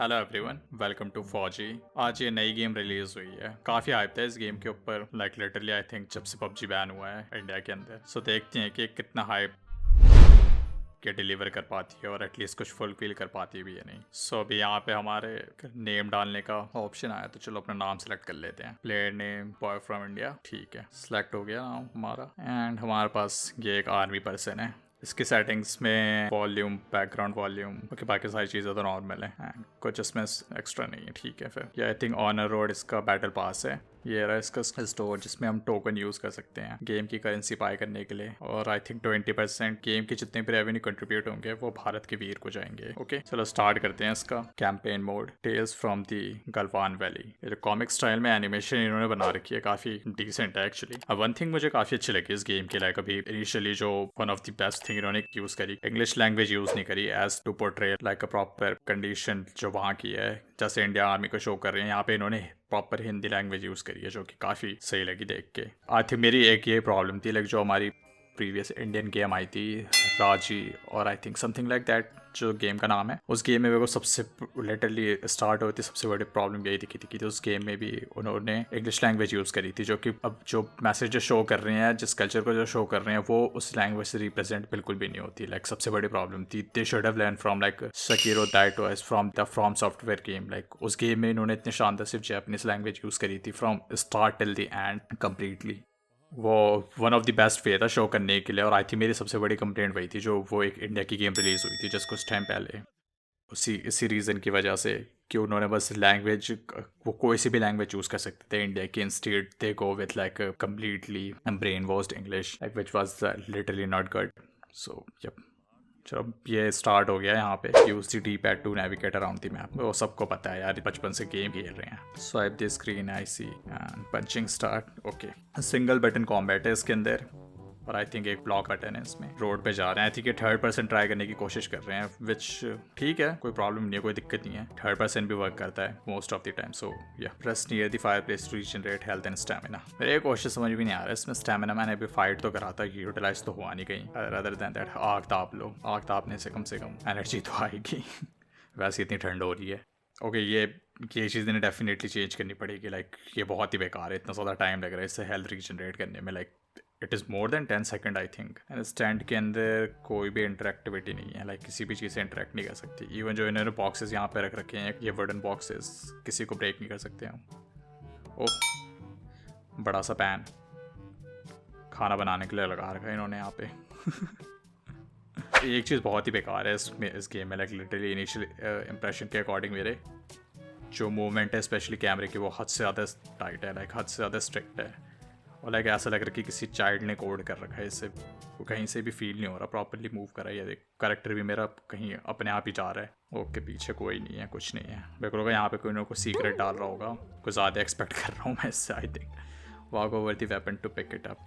Hello everyone, welcome to फौजी। आज ये नई गेम रिलीज हुई है। काफी हाइप था इस गेम के ऊपर, लाइक लिटरली आई थिंक जब से पबजी बैन हुआ है इंडिया के अंदर। सो देखते हैं कि कितना हाइप के डिलीवर कर पाती है और एटलीस्ट कुछ फुलफिल कर पाती भी है नहीं। सो अभी यहाँ पे हमारे नेम डालने का ऑप्शन आया, तो चलो अपना नाम सेलेक्ट कर लेते हैं। Player name boy from India, ठीक है, सिलेक्ट हो गया नाम हमारा। एंड हमारे पास ये एक आर्मी पर्सन है। इसकी सेटिंग्स में वॉल्यूम, बैकग्राउंड वॉल्यूम, ओके, बाकी सारी चीज़ें तो नॉर्मल है एंड कुछ इसमें एक्स्ट्रा नहीं है। ठीक है, फिर ये आई थिंक ऑनर रोड इसका बैटल पास है। ये रहा इसका स्टोर जिसमें हम टोकन यूज़ कर सकते हैं गेम की करेंसी बाय करने के लिए। और आई थिंक 20% गेम के जितने भी रेवेन्यू कंट्रीब्यूट होंगे वो भारत के वीर को जाएंगे। ओके, चलो स्टार्ट करते हैं इसका campaign mode. Tales from the Galwan valley. ये जो कॉमिक स्टाइल में एनिमेशन इन्होंने बना रखी है काफ़ी डिसेंट है एक्चुअली। अब वन थिंग मुझे काफ़ी अच्छी लगी इस गेम के, लाइक अभी इनिशियली जो one of the best thing इन्होंने यूज़ करी, इंग्लिश लैंग्वेज यूज़ नहीं करी as to portray like a proper condition जो वहाँ की है, जैसे इंडिया आर्मी को शो कर रहे हैं। यहाँ पे इन्होंने प्रॉपर हिंदी लैंग्वेज यूज़ करी है जो कि काफ़ी सही लगी देख के। आई थिंक मेरी एक ये प्रॉब्लम थी, लाइक जो हमारी प्रीवियस इंडियन गेम आई थी राजी, और I think something like that जो गेम का नाम है, उस गेम में मेरे को सबसे लिटरली स्टार्ट होती सबसे बड़ी प्रॉब्लम यही दिखी थी कि उस गेम में भी उन्होंने इंग्लिश लैंग्वेज यूज़ करी थी, जो कि अब जो मैसेज जो शो कर रहे हैं, जिस कल्चर को जो शो कर रहे हैं, वो उस लैंग्वेज से रिप्रेजेंट बिल्कुल भी नहीं होती। लाइक सबसे बड़ी प्रॉब्लम थी। They should have learn from like Sekiro that was from the from software game. Like उस गेम में इन्होंने इतने शानदार सिर्फ जैपनीज लैंग्वेज यूज़ करी थी from start till the end completely. वो one of the best way था शो करने के लिए। और आई थिंक मेरी सबसे बड़ी कंप्लेंट वही थी, जो वो एक इंडिया की गेम रिलीज़ हुई थी जस्ट कुछ टाइम पहले, इसी रीज़न की वजह से कि उन्होंने बस लैंग्वेज, वो कोई सी भी लैंग्वेज चूज़ कर सकते थे इंडिया की, instead they go with like completely brain washed English, like which was literally not good. So yep, चलो ये स्टार्ट हो गया। यहाँ पे use the D pad to navigate around the map. वो सबको पता है यार, बचपन से गेम खेल रहे हैं। Swipe the screen, I see, and punching start. Okay, single button combat है इसके अंदर, और आई थिंक एक ब्लॉक बटन है इसमें। रोड पे जा रहे हैं, आई थिंक ये 3rd पर्सन ट्राई करने की कोशिश कर रहे हैं, विच ठीक है, कोई प्रॉब्लम नहीं है, कोई दिक्कत नहीं है। 3rd पर्सन भी वर्क करता है most of the time. So yeah press near the fireplace to regenerate health and stamina. मेरे एक क्वेश्चन समझ भी नहीं आ रहा है इसमें, स्टेमिना मैंने अभी फाइट तो करा था, यूटिलाइज तो हुआ नहीं कहीं, अदर देन दैट आग ताप लो, आग तापने से कम एनर्जी तो आएगी। वैसे इतनी ठंड हो रही है। ओके, ये चीज़ इन्हें डेफिनेटली चेंज करनी पड़ेगी। लाइक ये बहुत ही बेकार है, इतना ज़्यादा टाइम लग रहा है इससे हेल्थ रीजनरेट करने में। Like it is more than 10 second I think. And stand के अंदर कोई भी इंटरेक्टिविटी नहीं है, लाइक किसी भी चीज़ से इंटरेक्ट नहीं कर सकती। इवन जो इन्होंने बॉक्सेस यहाँ पे रख रखे हैं, ये वुडन बॉक्सेस, किसी को ब्रेक नहीं कर सकते हम। ओह, बड़ा सा पैन खाना बनाने के लिए लगा रखा है इन्होंने यहाँ पे। एक चीज़ बहुत ही बेकार है इस गेम में, लाइक लिटरली इनिशियल इंप्रेशन के अकॉर्डिंग मेरे जो मूवमेंट है स्पेशली कैमरे की, वो हद से ज़्यादा टाइट है, लाइक हद से ज़्यादा स्ट्रिक्ट है। और लाइक ऐसा लग रहा है कि किसी चाइल्ड ने कोड कर रखा है इससे, वो कहीं से भी फील नहीं हो रहा प्रॉपरली मूव कर रहा है। ये देख, करेक्टर भी मेरा कहीं अपने आप ही जा रहा है। ओके, पीछे कोई नहीं है, कुछ नहीं है। मेरे को लगा यहाँ पे कोई ना कोई सीक्रेट डाल रहा होगा, कुछ ज़्यादा एक्सपेक्ट कर रहा हूँ मैं इससे। I think walk over the weapon to pick it up.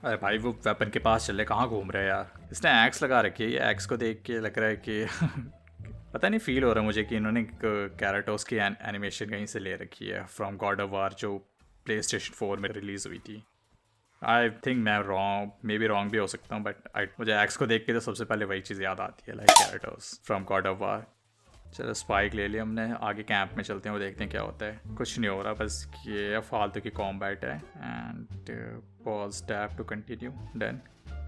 अरे भाई, वो वेपन के पास चले, कहाँ घूम रहे हैं यार। इसने एक्स लगा रखी है, ये एक्स को देख के लग रहा है कि पता नहीं, फील हो रहा है मुझे कि इन्होंने कैरेटोस की एनिमेशन कहीं से ले रखी है फ्रॉम गॉड ऑफ वार, जो PlayStation 4 में रिलीज़ हुई थी। आई थिंक मैं रॉन्ग, मे बी रॉन्ग भी हो सकता हूँ, बट मुझे एक्स को देख के तो सबसे पहले वही चीज़ याद आती है, like Kratos from God of War. चलो स्पाइक ले लिया हमने, आगे कैंप में चलते हैं, वो देखते हैं क्या होता है। कुछ नहीं हो रहा, बस ये फालतू की कॉम्बैट है। And pause tap to continue, done,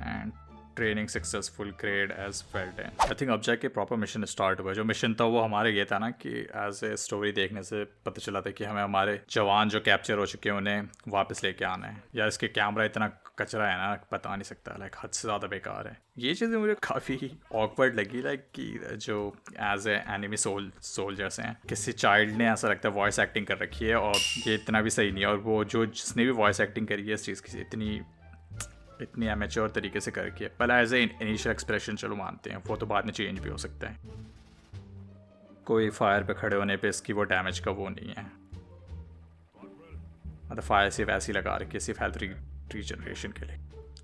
and training successful, grade as well done. I think अब जाके प्रॉपर मिशन स्टार्ट हुआ। जो मिशन था वो हमारे ये था ना कि एज ए स्टोरी देखने से पता चला था कि हमें हमारे जवान जो कैप्चर हो चुके हैं उन्हें वापस लेके आना है। यार इसके कैमरा इतना कचरा है ना, बता नहीं सकता, लाइक हद से ज़्यादा बेकार है। ये चीज़ें मुझे काफ़ी ऑकवर्ड लगी, लाइक कि जो एज ए एनिमी सोल्जर्स हैं, किसी चाइल्ड ने ऐसा लगता है वॉइस एक्टिंग कर रखी है, और ये इतना भी सही नहीं है। और वो जो जिसने भी वॉइस एक्टिंग करी है इस चीज़ की, इतनी एमेच्योर तरीके से करके, पहले एज ए इनिशियल एक्सप्रेशन चलो मानते हैं, वो तो बाद में चेंज भी हो सकता है। कोई फायर पे खड़े होने पे इसकी वो डैमेज का वो नहीं है, मतलब फायर सिर्फ ऐसी लगा रखी है, सिर्फ हेल्थ रीजनरेशन के लिए।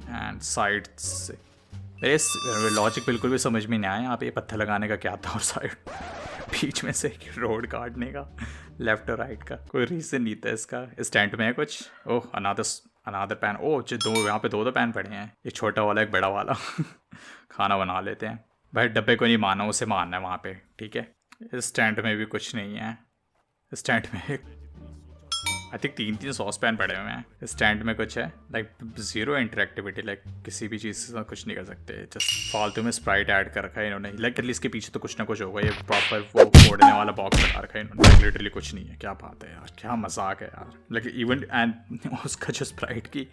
एंड साइड से मेरे लॉजिक बिल्कुल भी समझ में नहीं आया यहाँ पे, ये पत्थर लगाने का क्या था, और साइड बीच में से रोड काटने का, लेफ्ट और राइट का कोई रीज़न नहीं था इसका। इस टेंट में है कुछ। ओह, अनादर पैन। ओह, जो दो यहाँ पे दो पैन पड़े हैं, एक छोटा वाला एक बड़ा वाला। खाना बना लेते हैं। भाई डब्बे को नहीं मारना, उसे मारना है वहाँ पे, ठीक है। इस टेंट में भी कुछ नहीं है। इस टेंट में आई थिंक 3 सॉस पैन पड़े हुए हैं। इस टेंट में कुछ है लाइक जीरो इंटरेक्टिविटी, लाइक किसी भी चीज़ से कुछ नहीं कर सकते। जस्ट फालतू में स्प्राइट ऐड कर रखा है इन्होंने, लाइक एटलीस्ट इसके पीछे तो कुछ ना कुछ होगा। ये प्रॉपर वो फोड़ने वाला बॉक्स लगा रखा है इन्होंने, लिटरली कुछ नहीं है। क्या बात है यार, क्या मजाक है यार। लाइक इवन एंड उसका जो स्प्राइट की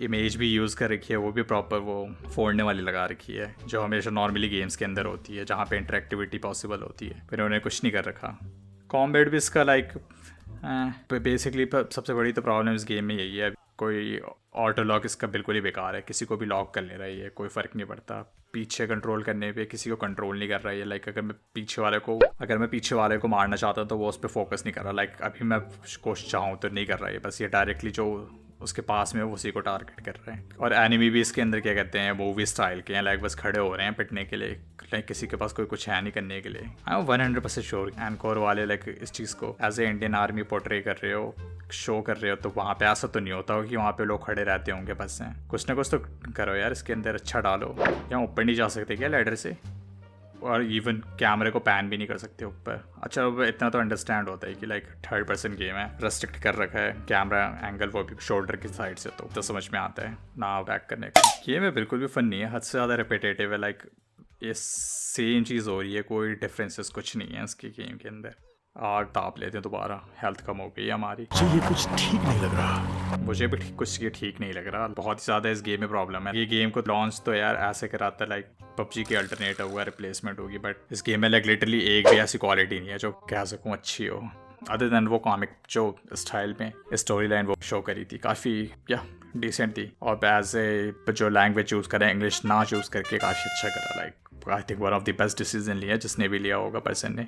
इमेज भी यूज़ कर रखी है, वो भी प्रॉपर वो फोड़ने वाली लगा रखी है, जो हमेशा नॉर्मली गेम्स के अंदर होती है जहाँ पे इंटरेक्टिविटी पॉसिबल होती है। फिर उन्होंने कुछ नहीं कर रखा। कॉम्बैट भी इसका लाइक बेसिकली सबसे बड़ी तो प्रॉब्लम इस गेम में यही है, कोई ऑटो लॉक इसका बिल्कुल ही बेकार है। किसी को भी लॉक कर ले रहा है ये, कोई फ़र्क नहीं पड़ता। पीछे कंट्रोल करने पे किसी को कंट्रोल नहीं कर रहा है। लाइक अगर मैं पीछे वाले को मारना चाहता तो वो उस पर फोकस नहीं कर रहा। लाइक अभी मैं कोशिश चाहूँ तो नहीं कर रहा है, बस ये डायरेक्टली जो उसके पास में उसी को टारगेट कर रहे हैं। और एनिमी भी इसके अंदर क्या कहते हैं, मूवी स्टाइल के हैं, लाइक बस खड़े हो रहे हैं पिटने के लिए। लाइक किसी के पास कोई कुछ है नहीं करने के लिए। आई एम 100% श्योर एनकोर वाले लाइक इस चीज़ को as a Indian army portray कर रहे हो, शो कर रहे हो, तो वहाँ पे ऐसा तो नहीं होता हो कि वहाँ पे लोग खड़े रहते होंगे बस हैं। कुछ ना कुछ तो करो यार इसके अंदर, अच्छा डालो। यहाँ ऊपर नहीं जा सकते क्या लैडर से? और इवन कैमरे को पैन भी नहीं कर सकते ऊपर। अच्छा इतना तो अंडरस्टैंड होता है कि लाइक 3rd पर्सन गेम है, रेस्ट्रिक्ट कर रखा है कैमरा एंगल, वो भी शोल्डर की साइड से, तो समझ में आता है ना बैक करने का। गेम में बिल्कुल भी फन नहीं है, हद से ज़्यादा रिपीटेटिव है। लाइक ये सेम चीज़ हो रही है, कोई डिफरेंसेस कुछ नहीं है इसकी गेम के अंदर। आग ताप लेते हैं दोबारा, हेल्थ कम हो गई हमारी। ये कुछ ठीक नहीं लग रहा। मुझे भी कुछ ये ठीक नहीं लग रहा। बहुत ही ज़्यादा इस गेम में प्रॉब्लम है। ये गेम को लॉन्च तो यार ऐसे कराता है लाइक पबजी की अल्टरनेट होगा, रिप्लेसमेंट होगी, बट इस गेम में लाइक लिटरली एक भी ऐसी क्वालिटी नहीं है जो कह सकूँ अच्छी हो, अदर देन वो कॉमिक जो स्टाइल में स्टोरी लाइन वो शो करी थी, काफ़ी या डिसेंट थी। और एज ए जो लैंग्वेज चूज़ करें, इंग्लिश ना चूज़ करके काफ़ी अच्छा करा। Like I think one of the best decision लिया जिसने भी लिया होगा पर्सन ने।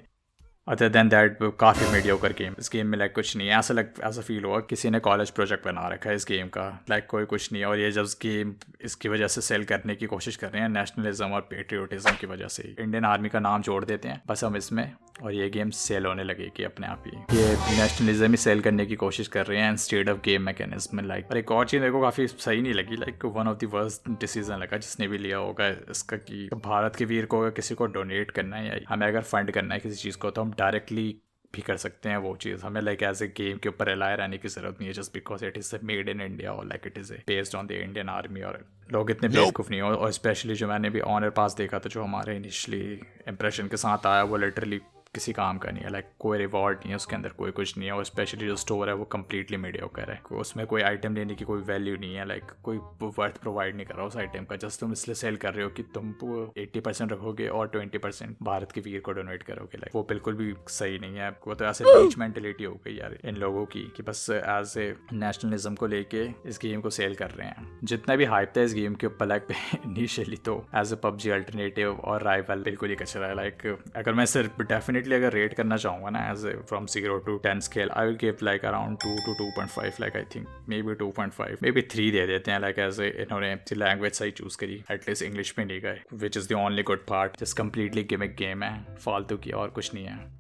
अदर देन दैट काफ़ी मीडियोकर गेम। इस गेम में लाइक कुछ नहीं है, ऐसा फील हुआ किसी ने कॉलेज प्रोजेक्ट बना रखा है इस गेम का। लाइक कोई कुछ नहीं है। और ये जब गेम इसकी वजह से सेल करने की कोशिश कर रहे हैं, नेशनलिज्म और पेट्रियोटिज्म की वजह से इंडियन आर्मी का नाम जोड़ देते हैं बस हम इसमें, और ये गेम सेल होने लगेगी अपने आप ही। ये नेशनलिज्म ही सेल करने की कोशिश कर रहे हैं instead of game mechanism. Like और एक और चीज़ मेरे को काफ़ी सही नहीं लगी, like one of the worst decision लगा जिसने भी लिया होगा इसका, कि भारत के वीर को अगर किसी को डोनेट करना है या हमें अगर फंड करना है किसी चीज़ को, तो हम डायरेक्टली भी कर सकते हैं वो चीज़। हमें लाइक एज ए गेम के ऊपर रिलाय रहने की जरूरत नहीं है, just because it is made in India और like it is based on the Indian army. और लोग इतने बेवकूफ़ नहीं हो। और स्पेशली जो मैंने भी ऑनर पास देखा था, जो हमारे इनिशियली इंप्रेशन के साथ आया, वो लिटरली किसी काम का नहीं है। लाइक कोई रिवॉर्ड नहीं है उसके अंदर, कोई कुछ नहीं है। और स्पेशली जो स्टोर है वो कम्प्लीटली मीडियोकर है, उसमें कोई आइटम लेने की कोई वैल्यू नहीं है। लाइक कोई वर्थ प्रोवाइड नहीं कर रहा उस आइटम का, जस्ट तुम इसलिए सेल कर रहे हो कि तुम 80% रखोगे और 20% भारत के वीर को डोनेट करोगे। लाइक वो बिल्कुल भी सही नहीं है। वो तो ऐसे बीच मेंटेलिटी हो गई यार इन लोगों की, कि बस एज ए नेशनलिज्म को लेके इस गेम को सेल कर रहे हैं। जितना भी हाइप था इस गेम के ऊपर, लाइक इनिशियली तो एज ए पबजी अल्टरनेटिव और राइवल बिल्कुल ही कचरा है। लाइक अगर मैं सिर्फ डेफिनेटली अगर रेट करना चाहूँगा ना as a from 0 to 10 scale, I will give like around 2 to 2.5। Like I think maybe 2.5 maybe 3 दे देते हैं। लाइक एज ए इन्होंने लैंग्वेज सही चूज़ करी, एटलीस्ट इंग्लिश में नहीं गए, which is the only good part. Just completely gimmick game है फालतू की, और कुछ नहीं है।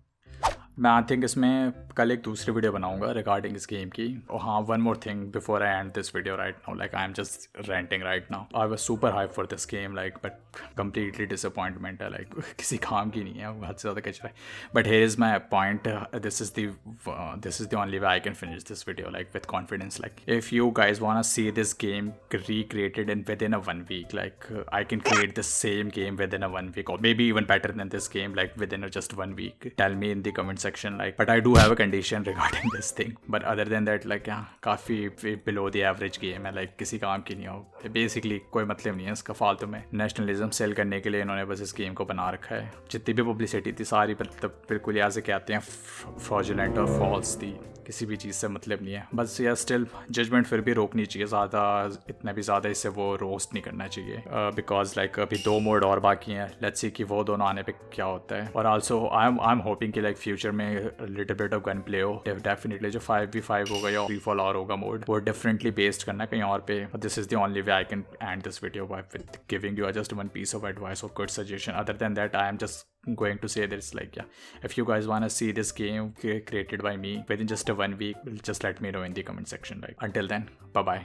मैं आई थिंक इसमें कल एक दूसरी वीडियो बनाऊंगा रिगार्डिंग इस गेम की। और हाँ, one more thing before I and this video right now, like I am just renting right now. I was super hype for this game, like but completely disappointment है। Like किसी काम की नहीं है, हद से ज़्यादा कचरा है। But here is my point, this is the only way I can finish this video like with confidence. Like if you guys want to see this game recreated in within a 1 week, like I can create the same game within a 1 week, or maybe even better than this game, like within just 1 week. Tell me in the comment section, like, but I do have a condition regarding this thing, but other than that, like, yeah, काफ़ी below the average game है, like किसी काम की नहीं हो। Basically कोई मतलब नहीं है इसका, फालतू में नेशनलिज्म सेल करने के लिए इन्होंने बस इस गेम को बना रखा है। जितनी भी पब्लिसिटी थी सारी मतलब बिल्कुल ऐसे कहते हैं फ्रॉडुलेंट और फॉल्स थी, किसी भी चीज़ से मतलब नहीं है। बस यार स्टिल जजमेंट फिर भी रोकनी चाहिए, ज़्यादा इतना भी ज़्यादा इससे वो रोस्ट नहीं करना चाहिए, बिकॉज लाइक अभी 2 मोड और बाकी हैं। लेट्स सी कि वो दोनों आने पे क्या होता है। और आल्सो आई एम होपिंग कि लाइक फ्यूचर में little bit of gun play हो। डेफिनेटली जो 5v5 होगा या फ्री फॉल और होगा मोड, वो डिफरेंटली बेस्ड करना कहीं और पे। This is the only way I can and this video with giving you just one piece of advice और good suggestion. Other than that I am just going to say this, like, yeah, if you guys want to see this game created by me within just a 1 week, just let me know in the comment section. Like, until then, bye bye.